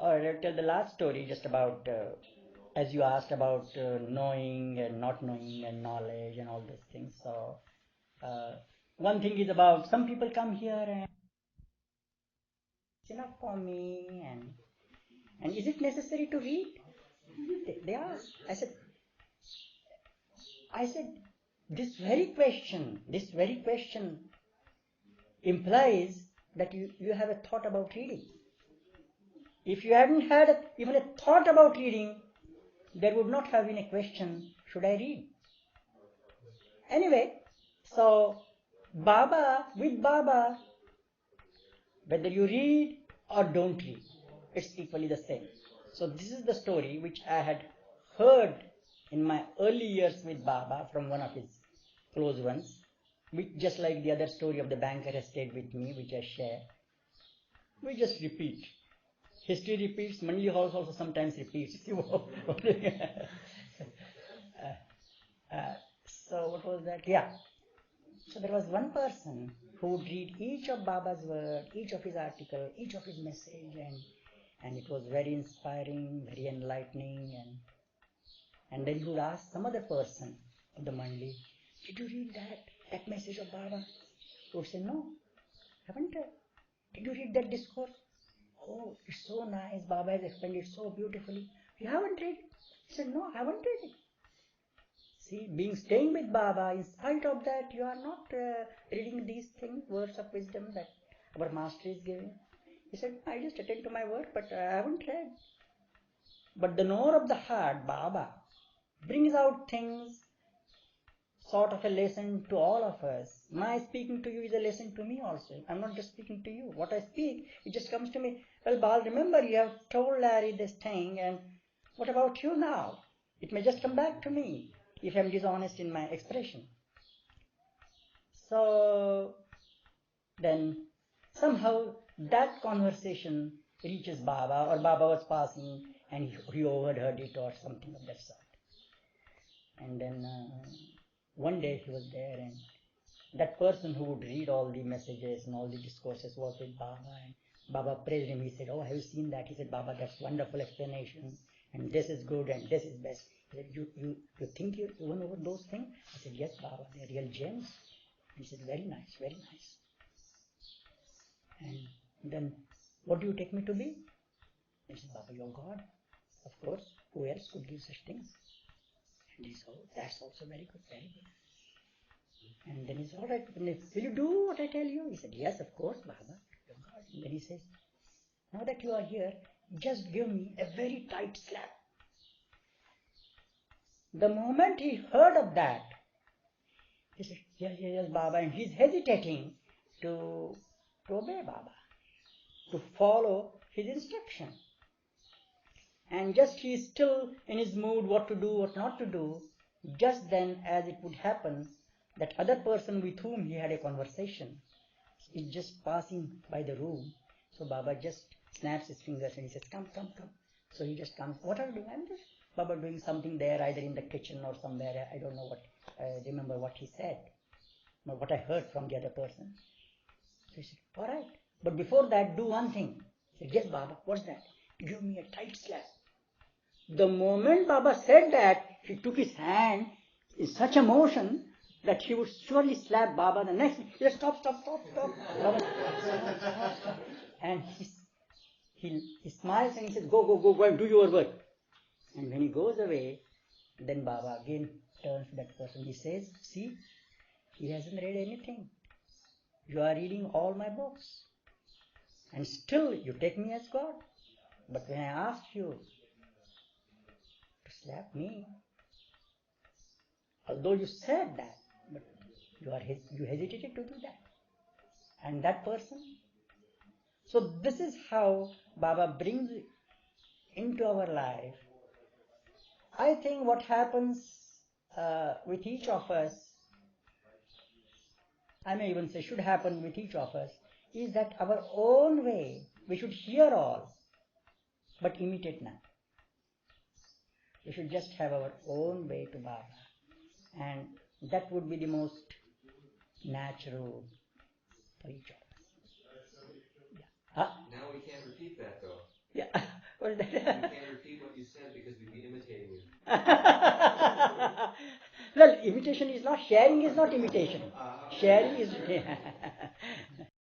Or I'll tell the last story just about, as you asked about knowing and not knowing and knowledge and all these things. So, uh, one thing is about some people come here and it's enough for me, and is it necessary to read? They ask. I said, this very question implies that you have a thought about reading. If you hadn't had even a thought about reading, there would not have been a question, should I read? Anyway, so with Baba, whether you read or don't read, it's equally the same. So this is the story which I had heard in my early years with Baba from one of his close ones, which just like the other story of the banker has stayed with me, which I share. We just repeat. History repeats, Mandli House also sometimes repeats. So what was that? Yeah. So there was one person who would read each of Baba's word, each of his article, each of his message, and it was very inspiring, very enlightening, and then he would ask some other person of the Mandli, did you read that message of Baba? He would say, no, haven't I? Did you read that discourse? Oh, it's so nice. Baba has explained it so beautifully. You haven't read it? He said, no, I haven't read it. See, staying with Baba, in spite of that, you are not reading these things, words of wisdom that our master is giving. He said, I just attend to my work, but I haven't read. But the knower of the heart, Baba, brings out things, sort of a lesson to all of us. My speaking to you is a lesson to me also. I'm not just speaking to you. What I speak, it just comes to me. Well, Bal, remember you have told Larry this thing, and what about you now? It may just come back to me if I'm dishonest in my expression. So then somehow that conversation reaches Baba, or Baba was passing and he overheard it or something of that sort. And then one day he was there, and that person who would read all the messages and all the discourses was with Baba, and Baba praised him. He said, oh, have you seen that? He said, Baba, that's wonderful explanation, and this is good and this is best. He said, you think you went over those things? I said, yes, Baba, they're real gems. He said, very nice, very nice. And then, what do you take me to be? He said, Baba, you're God. Of course, who else could give such things? And he said, oh, that's also very good, very good. And then he said, all right, will you do what I tell you? He said, yes, of course, Baba, you're God. And then he says, now that you are here, just give me a very tight slap. The moment he heard of that, he said, yes, Baba, and he's hesitating to obey Baba, to follow his instruction. And just he is still in his mood what to do, what not to do. Just then, as it would happen, that other person with whom he had a conversation is just passing by the room. So Baba just snaps his fingers and he says, come. So he just comes. What are you doing? I'm just, Baba, doing something there, either in the kitchen or somewhere. I don't know what, remember what he said, or what I heard from the other person. So he said, all right. But before that, do one thing. He said, yes, Baba, what's that? Give me a tight slap. The moment Baba said that, he took his hand in such a motion that he would surely slap Baba. The next, he said, stop. Baba, stop. And he smiles and he says, go and do your work. And when he goes away, then Baba again turns to that person. He says, see, he hasn't read anything. You are reading all my books. And still you take me as God. But when I asked you to slap me, although you said that, but you hesitated to do that. And that person. So this is how Baba brings into our life. I think what happens with each of us, I may even say should happen with each of us, is that our own way, we should hear all, but imitate none. We should just have our own way to Baba. And that would be the most natural for each of us. Yeah. Now we can't repeat that though. Yeah. Well, imitation is not, sharing is not imitation. Sharing is,